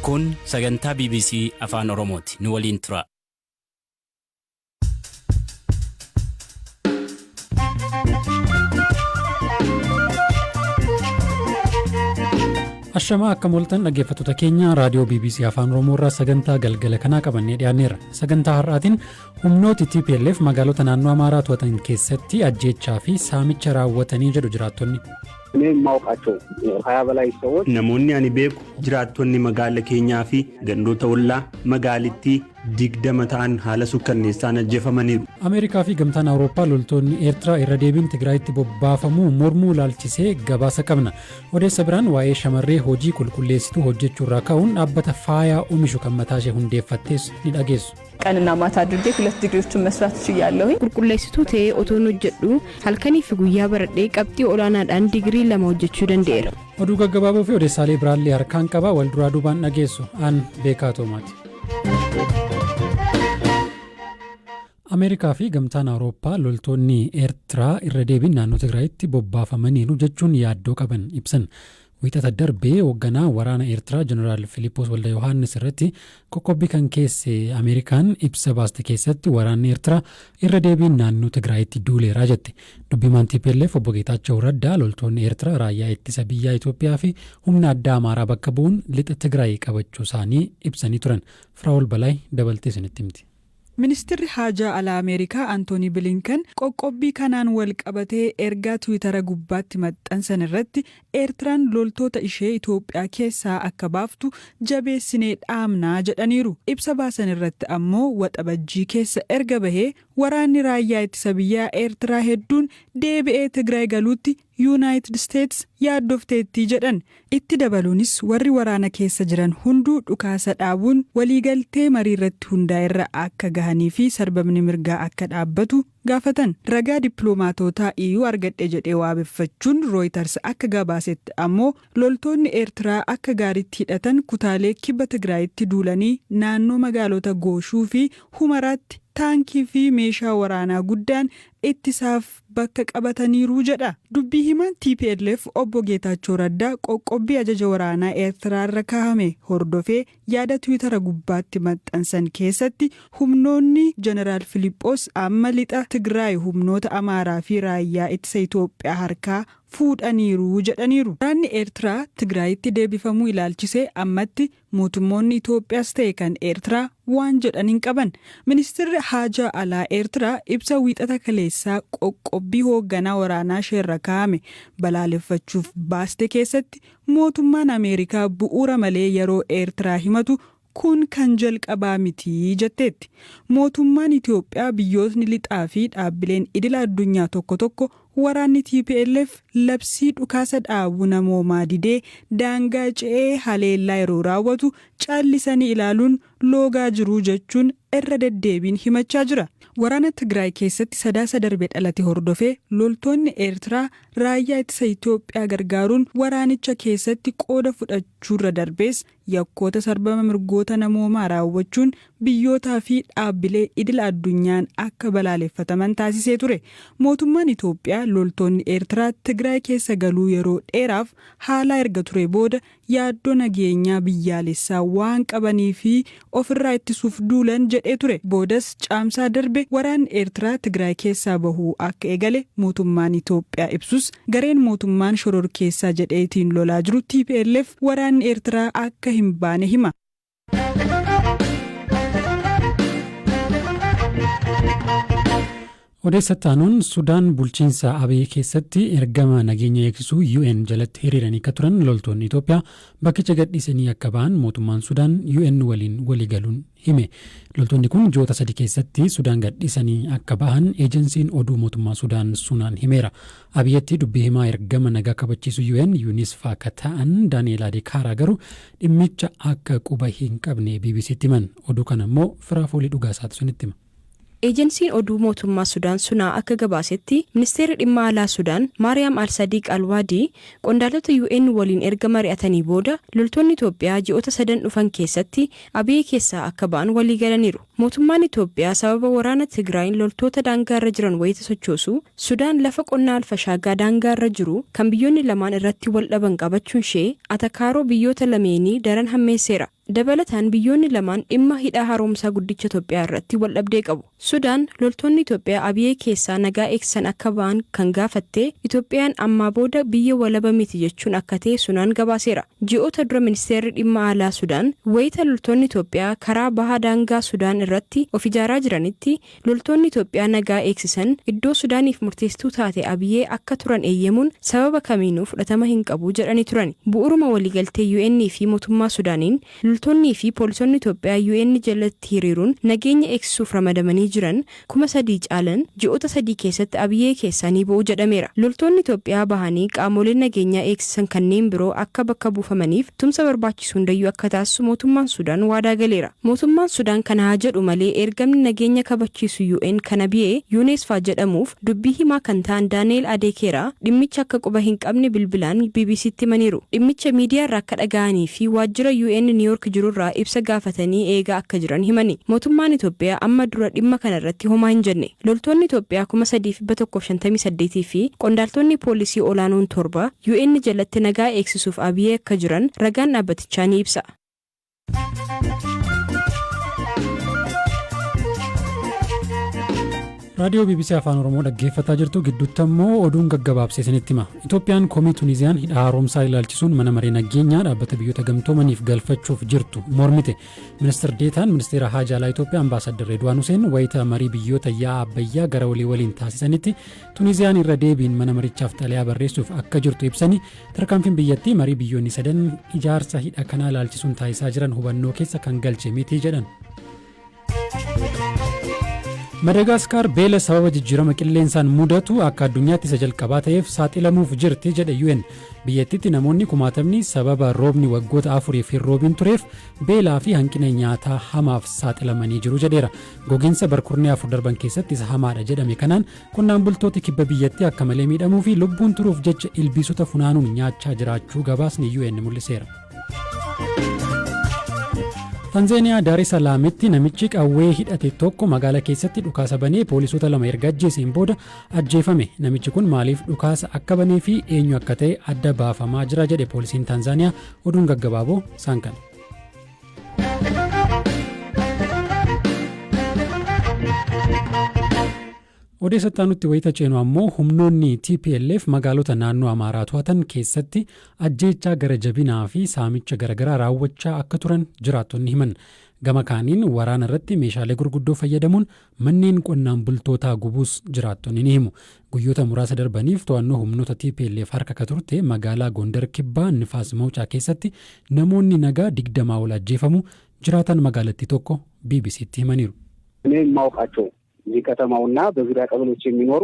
Kun sagantaa BBC afaan Oromooti. Nu waliin tura. Ashama akka moltan dhaggeeffattoota keenya raadiyoo BBC afaan Oromoo irraa sagantaa galgala kanaa qabannee dhiyaanneera. Sagantaa har'aatiin humnooti TPLF magaalota naannoo Amaaraa to'atan keessatti ajjeechaa fi saamicha raawwatanii jedhu jiraattonni. Namoonni ani beeku jiraattonni magaala keenyaa fi gandoota ollaa magaalittii 20 ta'an haala sukkanneessaan ajjeefamaniiru. Ameerikaa fi gamtaan Awurooppaa loltoonni Eertiraa irra deebiin Tigraayitti bobbaafamuu mormuu ilaalchisee gabaasa qabna. Odeessa biraan waa'ee shamarree hojii qulqulleessituu hojjechuurraa ka'uun dhaabbata faayaa oomishu kan mataashee hundeeffattees ni dhageessu. ቀንና ማታ አድርጌ 2 ዲግሪዎችን መስራት እችላለሁ። qulqulleessituu ta'ee otoon hojjedhu halkanii fi guyyaa baradhee qabxii olaanaadhaan digirii 2 hojjechuu danda'eera. Oduu gaggabaaboo fi odeessaalee biraallee harkaan qaba wal duraa duubaan dhageessu aan beekaa toomaati. Ameerikaa fi gamtaan Awurooppaa loltoonni Eertiraa irra deebiin naannoo Tigraayitti bobbaafamaniiru jechuun yaaddoo qaban ibsan. Wiixata darbee hoogganaa waraana Eertiraa Jeneraal Filiipoos Walda Yohaannis irratti qoqqobbii kan keesse Ameerikaan ibsa baaste keessatti waraanni Eertiraa irra deebiin naannoo Tigraayitti duuleeraa jette. Dubbimaan TPLF obbo Geetaachoo Raddaa loltoonni Eertiraa raayyaa ittisa biyyaa Itoophiyaa fi humna addaa Amaaraa bakka bu'uun lixa Tigraay qabachuu isaanii ibsanii turan. Firaa'ol Balaay dabaltee isinitti himti. Ministeerri Haajaa Alaa Ameerikaa Antoonii Bilinkan qoqqobbii kanaan wal qabatee ergaa Tiwiitara gubbaatti maxxansan irratti Eertiraan loltoota ishee Itoophiyaa keessaa akka baaftu jabeessinee dhaamnaa jedhaniiru. Ibsa baasan irratti ammoo waxabajjii keessa erga bahee waraanni raayyaa ittisa biyyaa Eertiraa hedduun deebi'ee Tigraay galuutti United States yaaddofteetti jedhan. Itti dabaluunis warri waraana keessa jiran hunduu dhukaasa dhaabuun waliigaltee marii irratti hundaa'erra akka gahanii fi sarbamni mirgaa akka dhaabbatu gaafatan. Ragaa dippiloomaatootaa EU argadhe jedhee waabeffachuun Reuters akka gabaasetti ammoo loltoonni Eertiraa akka gaariitti hidhatan kutaalee kibba Tigraayitti duulanii naannoo magaalota Gooshuu fi Humaraatti taankii fi meeshaa waraanaa guddaan ittisaaf bakka qabataniiru jedha. Dubbii himaan TPLF obbo Geetaachoo Raddaa qoqqobbii ajaja waraanaa Eertiraa irra kaahame hordofee yaada Tiwiitara gubbaatti maxxansan keessatti humnoonni Jeneraal Filiipoos amma lixa Tigraay humnoota Amaaraa fi raayyaa ittisa Itoophiyaa harkaa fuudhaniiru jedhaniiru. Waraanni Eertiraa Tigraayitti deebifamuu ilaalchisee ammatti mootummoonni Itoophiyaas ta'e kan Eertiraa waan jedhaniin qaban. Ministeerri Haajaa Alaa Eertiraa ibsa wiixata kaleessaa qoqqobbii hoogganaa waraanaa isheerra kaa'ame balaaleffachuuf baaste keessatti mootummaan Ameerikaa bu'uura malee yeroo Eertiraa himatu kun kan jalqabaa miti jetteetti. Mootummaan Itoophiyaa biyyootni lixaa fi dhaabbileen idila addunyaa tokko tokko waraanni TPLF labsii dhukaasa dhaabuu namoomaa didee daangaa ce'ee haleellaa yeroo raawwatu caallisanii ilaaluun loogaa jiru jechuun irra deddeebiin himachaa jira. Waraana Tigraay keessatti sadaasa darbe dhalate hordofee loltoonni Eertiraa raayyaa ittisa Itoophiyaa gargaaruun waraanicha keessatti qooda fudhachuurra darbees yakkoota sarbama mirgoota namoomaa raawwachuun biyyootaa fi dhaabbilee idila addunyaan akka balaaleffataman taasisee ture. Mootummaan Itoophiyaa loltoonni Eertiraa Tigraay keessa galuu yeroo dheeraaf haala erga ture booda yaaddoo nageenyaa biyyaalessaa waan qabanii fi ofirraa ittisuuf duulan jedhee ture. Boodas caamsaa darbe waraanni Eertiraa Tigraay keessaa bahuu akka eegale mootummaan Itoophiyaa ibsus gareen mootummaan shororkeessaa jedheetiin lolaa jiru TPLF waraanni Eertiraa akka hin baane hima. Odeessataanuun Sudaan bulchiinsa Abiy keessatti ergama nageenya eegsisuu UN jalatti hiriiranii akka turan loltoonni Itoophiyaa bakkicha gadhiisanii akka ba'an mootummaan Sudaan UN waliin waliigaluun hime. Loltoonni kun ji'oota 3 keessatti Sudaan gadhiisanii akka ba'an eejensiin oduu mootummaa Sudaan sunaan himeera. Abiyyatti dubbii himaa ergama nagaa kabachiisu UN Yuunisfaa akka ta'an Daani'eel Adeekaaraa garuu dhimmicha akka quba hin qabne BBCtti himan. Oduu kana immoo Firaafoolii Dhugaasaatu sunitti hima. Eejensiin oduu mootummaa Sudaan sunaa akka gabaasetti ministeerri dhimma alaa Sudaan Maariyaam Al-Sadiq Al-Waadii qondaaltota UN waliin erga mari'atanii booda loltoonni Itoophiyaa ji'oota 3 dhufan keessatti Abiy keessaa akka ba'an walii galaniiru. Mootummaan Itoophiyaa sababa waraana Tigraayin loltoota daangaarra jiran wayita sochoosu Sudaan lafa qonnaa alfashaagaa daangaarra jiru kan biyyoonni lamaan irratti wal dhaban qabachuun ishee atakaaroo biyyoota lameenii daran hammeesseera. Dabalataan biyyoonni lamaan dhimma hidha haaromsaa guddicha Itoophiyaa irratti wal dhabdee qabu. Sudaan loltoonni Itoophiyaa Abiyyee keessaa nagaa eegsisan akka ba'an kan gaafatte Itoophiyaan ammaa booda biyya walaba miti jechuun akka ta'e sunaan gabaaseera. Ji'oota dura ministeerri dhimma alaa Sudaan wayita loltoonni Itoophiyaa karaa baha daangaa Sudaan irratti of ijaaraa jiranitti loltoonni Itoophiyaa nagaa eegsisan iddoo Sudaaniif murteessituu taate Abiyyee akka turan eeyyamuun sababa kamiinuu fudhatama hin qabu jedhanii turan. Bu'uuruma waliigaltee UN fi mootummaa Sudaaniin loltoonni fi poolisoonni Itoophiyaa UN jalatti hiriiruun nageenya eegsisuuf ramadamanii jiran 3,000 caalan ji'oota 3 keessatti Abiyyee keessaa ni ba'u jedhameera. Loltoonni Itoophiyaa bahanii qaamoleen nageenyaa eegsisan kanneen biroo akka bakka buufamaniif tumsa barbaachisu hundayyuu akka taasisu mootummaan Sudaan waadaa galeera. Mootummaan Sudaan kana haa jedhu malee ergamni nageenya kabachiisu UN kan Abiyyee UNESFA jedhamuuf dubbii himaa kan ta'an Daani'eel Adeekeeraa dhimmicha akka quba hin qabne bilbilaan BBC'tti himaniiru. Dhimmicha miidiyaa irraa akka dhaga'anii fi waajjira UN New York jirurraa ibsa gaafatanii eegaa akka jiran himani. Mootummaan Itoophiyaa amma dura dhimma kana irratti homaa hin jenne. Loltoonni Itoophiyaa 3,158 fi qondaaltonni poolisii olaanoon 7 UN jalatti nagaa eegsisuuf Abiyyee akka jiran ragaan dhaabbatichaa ni ibsa. raadiyoo BBC afaan oromoo dhaggeeffataa jirtu gidduutti immoo oduun gaggabaabsee isinitti hima. Itoophiyaan komii Tuniziyaan hidha haaromsaa ilaalchisuun mana maree nageenyaa dhaabbata biyyoota gamtoomaniif galfachuuf jirtu mormite. Ministeer Deetaan Ministeera Haajaa Alaa Itoophiyaa Ambaasadder Redwaan Huseen wayita marii biyyoota yaa'aa abbayyaa gara walii waliin taasisanitti Tuniziyaan irra deebiin mana marichaaf xalayaa barreessuuf akka jirtu ibsanii tarkaanfiin biyyattii marii biyyoonni sadan ijaarsa hidha kanaa ilaalchisuun taasisaa jiran hubannoo keessa kan galche miti jedhan. Madagaskar beela sababa jijjiirama qilleensaan mudatu akka addunyaatti isa jalqabaa ta'eef saaxilamuuf jirti jedhe UN. Biyyattiitti namoonni 10,000 sababa roobni waggoota 4 fi roobiin tureef beelaa fi hanqina nyaataa hamaaf saaxilamanii jiru jedheera. Gogiinsa barkurnee 4 darban keessatti isa hamaadha jedhame kanaan qonnaan bultooti kibba biyyattii akka malee miidhamuu fi lubbuun turuuf jecha ilbiisota funaanuun nyaachaa jiraachuu gabaasni UN mul'iseera. Tanzaaniyaa Daar es Salaamitti namichi qawwee hidhate tokko magaalaa keessatti dhukaasa banee poolisoota 2 erga ajjeeseen booda ajjeefame. Namichi kun maaliif dhukaasa akka banee fi eenyu akka ta'e adda baafamaa jira jedhe poolisiin Tanzaaniyaa. Oduun gaggabaaboo isaan kana. Odeessattaa nutti wayita ceenu ammoo humnoonni TPLF magaalota naannoo Amaaraa to'atan keessatti ajjeechaa gara jabinaa fi saamicha garagaraa raawwachaa akka turan jiraattonni himan. Gama kaaniin waraana irratti meeshaalee gurguddoo fayyadamuun manneen qonnaan bultootaa gubuus jiraattonni ni himu. Guyyoota muraasa darbaniif to'annoo humnoota TPLF harka ka turte magaalaa Gondar Kibbaa Nifaas Mawucaa keessatti namoonni nagaa 20 ol ajjeefamu jiraatan magaalattii tokko BBC'tti himaniiru. እዚህ ከተማውና በዙሪያ ቀበሌዎች የሚኖሩ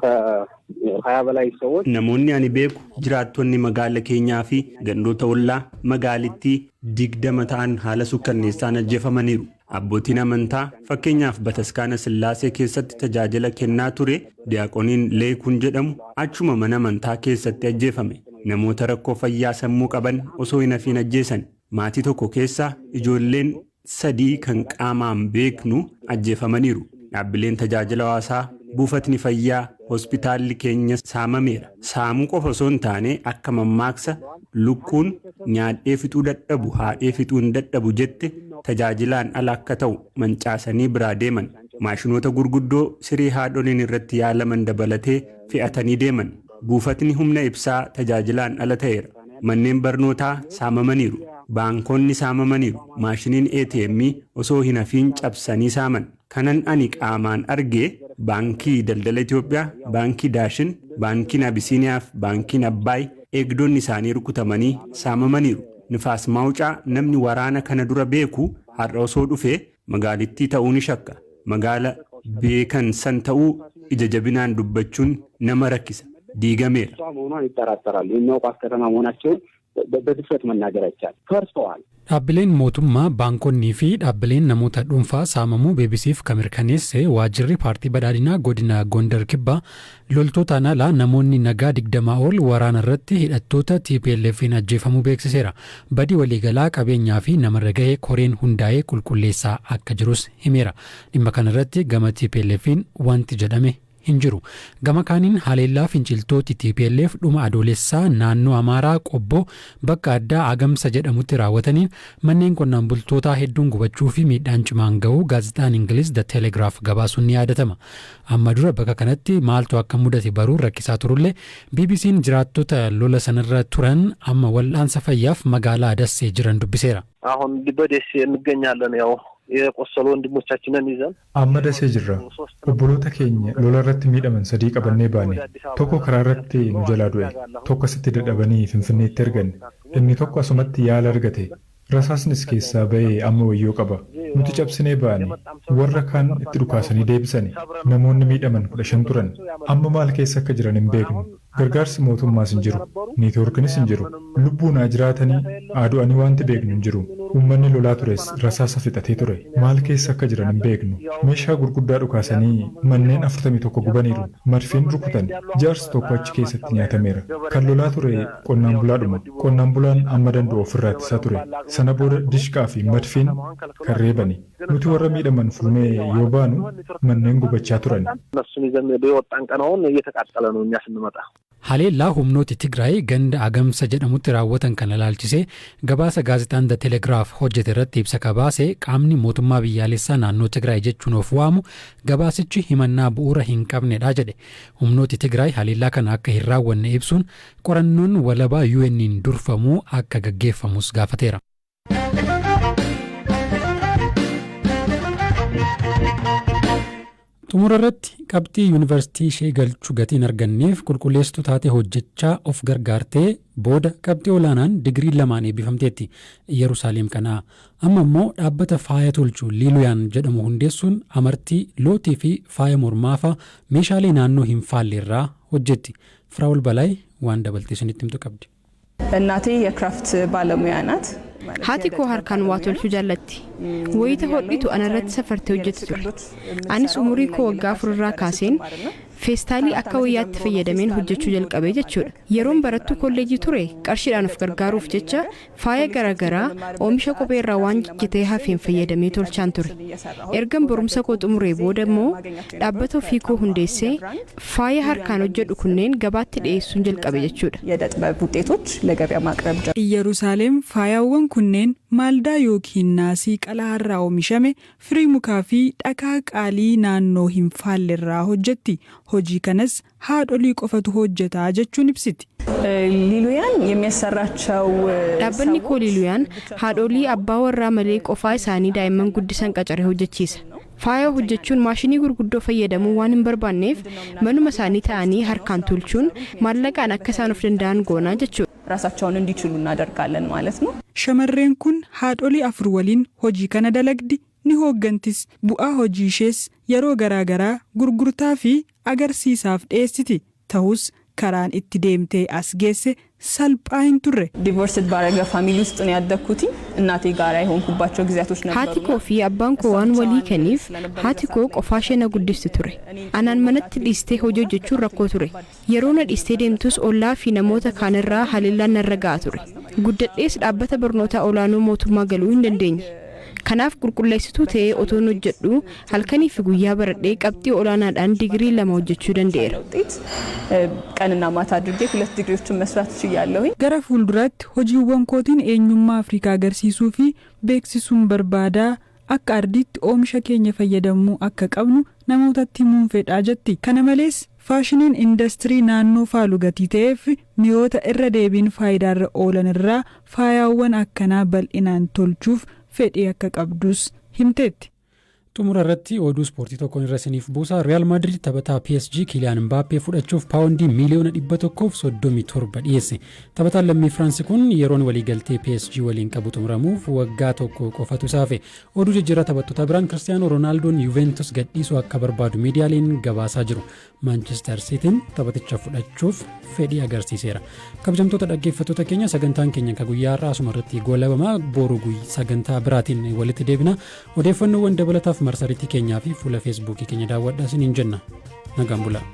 ከ20 በላይ ሰዎች namoonni ani beeku jiraattonni magaala keenyaa fi gandoota ollaa magaalittii 20 ta'an haala sukkanneessaan ajjeefamaniiru. Abbootiin amantaa fakkeenyaaf Bataskaana Sillaasee keessatti tajaajila kennaa ture Diyaaqoniin Leekuun jedhamu achuma mana amantaa keessatti ajjeefame. Namoota rakkoo fayyaa sammuu qaban osoo hin hafiin ajjeesan. Maatii tokko keessaa ijoolleen 3 kan qaamaan beeknu ajjeefamaniiru. Dhaabbileen tajaajila hawaasaa buufatni fayyaa hospitaalli keenya saamameera. Saamuu qofa osoo hin taane akka mammaaksa lukkuun nyaadhee fixuu dadhabu haadhee fixuu hin dadhabu jette tajaajilaan ala akka ta'u mancaasanii biraa deeman. Maashinoota gurguddoo siree haadholiin irratti yaalaman dabalatee fe'atanii deeman. Buufatni humna ibsaa tajaajilaan ala ta'eera. Manneen barnootaa saamamaniiru. Baankonni saamamaniiru. Maashiniin ATM osoo hin hafiin cabsanii saaman. Kanan ani qaamaan argee baankii daldala Itoophiyaa, baankii Daashin, baankiin Abisiiniyaa fi baankiin Abbaay eegdonni isaanii rukutamanii saamamaniiru. Nifaas Mawucaa namni waraana kana dura beeku har'a osoo dhufee magaalittii ta'uu ni shakka. Magaala beekan san ta'uu ija jabinaan dubbachuun nama rakkisa. Diigameera. በድፍረት መናገር አይቻልም። ፈርሰዋል። Dhaabbileen mootummaa baankonnii fi dhaabbileen namoota dhuunfaa saamamuu BBC'f kan mirkaneesse waajjirri paartii badhaadhinaa godina Gondar Kibbaa loltootaan alaa namoonni nagaa 20 ol waraana irratti hidhattoota TPLF'n ajjeefamuu beeksiseera. Badii waliigalaa qabeenyaa fi namarra gahee koreen hundaa'ee qulqulleessaa akka jirus himeera. Dhimma kana irratti gama TPLF'n wanti jedhame hin jiru. Gama kaaniin haleellaa finciltooti TPLF dhuma adoolessaa naannoo Amaaraa Qobboo bakka addaa Agamsa jedhamutti raawwataniin manneen qonnaan bultootaa hedduun gubachuu fi miidhaan cimaan ga'uu gaazexaan Ingiliz The Telegraph gabaasuun ni yaadatama. Amma dura bakka kanatti maaltu akka mudate baruun rakkisaa turullee BBC'n jiraattota lola sanarra turan amma wal'aansa fayyaaf magaalaa Dassee jiran dubbiseera. አሁን በደሴ እንገኛለን ያው የቆሰሉ ወንድሞቻችንን ይዘን amma dasee jirra obboloota keenya lola irratti miidhaman sadii qabannee baane tokko karaa irratti nu jalaa du'e tokko asitti dadhabanii finfinneetti erganne inni tokko asumatti yaala argate rasaasnis keessaa ba'ee amma wayyoo qaba nuti cabsinee baane warra kaan itti dhukaasanii deebisanii namoonni miidhaman 15 turan amma maal keessa akka jiran hin beeknu gargaarsi mootummaas hin jiru neetwoorkiinis hin jiru lubbuun jiraatanii adu'anii wanti beeknu hin jiru uummanni lolaa tures rasaasa fixatee ture maal keessa akka jiran hin beeknu meeshaa gurguddaa dhukaasanii manneen 41 gubaniiru marfiin rukutan jaarsi tokko achi keessatti nyaatameera kan lolaa ture qonnaan bulaan amma danda'u ofirraa ittisaa ture sana booda dishqaa fi marfiin kan reebani nuti warra miidhaman fuunee yoo baanu manneen gubachaa turan. Haleellaa humnooti Tigraay ganda Agamsa jedhamutti raawwatan kan ilaalchisee gabaasa gaazexaan The Telegraph hojjete irratti ibsa kabaase qaamni mootummaa biyyaalessaa naannoo Tigraay jechuun of waamu gabaasichi himannaa bu'uura hin qabnedha jedhe. Humnooti Tigraay haleellaa kana akka hin raawwanne ibsuun qorannoon walabaa UN'n durfamuu akka gaggeeffamus gaafateera. Xumura irratti qabxii yuunivarsiitii ishee galchuu gatiin arganneef qulqulleessituu taatee hojjechaa of gargaartee booda qabxii olaanaan digirii 2 eebbifamteetti Yerusaalem kanaa. Amma immoo dhaabbata faaya tolchuu Liiluyaan jedhamu hundeessuun amartii lootii fi faaya mormaafaa meeshaalee naannoo hin faalleerraa hojjetti. Firaa'ol Balaay waan dabaltee isinitti himtu qabdi. እናቴ የክራፍት ባለሙያ ናት። Haati koo harkaan waa tolchuu jaallatti. Wayita hodhitu anarratti safartee hojjetti ture. Anis umurii koo waggaa 4 irraa kaaseen feestaalii akka wayyaatti fayyadameen hojjechuu jalqabee jechuudha. Yeroon barattu kolleejii ture qarshiidhaan of gargaaruuf jecha faaya garaagaraa oomisha kophee irraa waan jijjitee hafeen fayyadamee tolchaan ture. Ergan barumsa koo xumuree booda immoo dhaabbata ofii koo hundeessee faaya harkaan hojjedhu kunneen gabaatti dhiyeessuun jalqabe jechuudha. የጥበብ ውጤቶች ለገበያ ማቅረብ ጀመረ። Yerusaalem faayawwan kunneen maaldaa yookiin naasii qalaarraa oomishame firii mukaa fi dhakaa qaalii naannoo hin faallerraa hojjetti. Hojii kanas haadholii qofatu hojjetaa jechuun ibsiti. ሊሉያን የሚያሰራቸው dhaabbanni koo Liiluyaan haadholii abbaa warraa malee qofaa isaanii daa'imman guddisan qacaree hojjechiisa. Faaya hojjechuun maashinii gurguddoo fayyadamuu waan hin barbaanneef manuma isaanii ta'anii harkaan tolchuun maallaqaan akka isaan of danda'an goonaa jechuudha. ራሳቸውን እንዲችሉ እናደርጋለን ማለት ነው። Shamarreen kun haadholii 4 waliin hojii kana dalagdi ni hooggantis bu'aa hojii ishees yeroo garaagaraa gurgurtaa fi agarsiisaaf dhiyeessiti. Ta'us karaan itti deemtee as geesse salphaa hin turre. ዲቮርስድ ባረገ ፋሚሊ ውስጥ ነው ያደግኩት። እናቴ ጋር አይሆንኩባቸው ጊዜያቶች ነበሩ። Haati koo fi abbaan koo waan walii kenniif haati koo qofaa ishee na guddisti ture. Anaan manatti dhiistee hojii hojjechuun rakkoo ture. Yeroo na dhiistee deemtus ollaa fi namoota kaanirraa haleellaan narra ga'a ture. Guddadhees dhaabbata barnootaa olaanoo mootummaa galuu hin dandeenye. Kanaaf qulqulleessituu ta'ee otoon hojjedhu halkanii fi guyyaa baradhee qabxii olaanaadhaan digirii 2 hojjechuu danda'eera. ቀንና ማታ አድርጌ 2 ዲግሪዎችን መስራት ችያለሁ። Gara fuulduraatti hojiiwwan kootiin eenyummaa Afrikaa agarsiisuu fi beeksisuun barbaadaa akka ardiitti oomisha keenya fayyadamuu akka qabnu namootatti himuun fedhaa jetti. Kana malees faashiniin industirii naannoo faalu gatii ta'eef mi'oota irra deebiin faayidaarra oolan irraa faayawwan akkanaa bal'inaan tolchuuf fedhii akka qabdus himteetti. Xumura irratti oduu ispoortii tokkoon irra isiniif buusa. Real Madrid taphataa PSG Kylian Mbappé fudhachuuf paawundii miliyoona 137 dhiyeesse. Taphataan lammii Firaansi kun yeroon waliigaltee PSG waliin qabu xumuramuuf waggaa tokko qofatu saafe. Oduu jijjiirraa taphattoota biraan Kiristiyaanoo Roonaaldoo'n Yuventus gadhiisuu akka barbaadu miidiyaaleen gabaasaa jiru. Manchester Cityn taphaticha fudhachuuf fedhii agarsiiseera. Kabajamtoota dhaggeeffattoota keenya sagantaan keenya ka guyyaa har'aa asuma irratti goolabamaa boru sagantaa biraatiin walitti deebina. Odeeffannoowwan dabalataaf marsariitii keenyaa fi fuula feesbuukii keenya daawwadhaa isiniin jenna. Nagaan bulaa.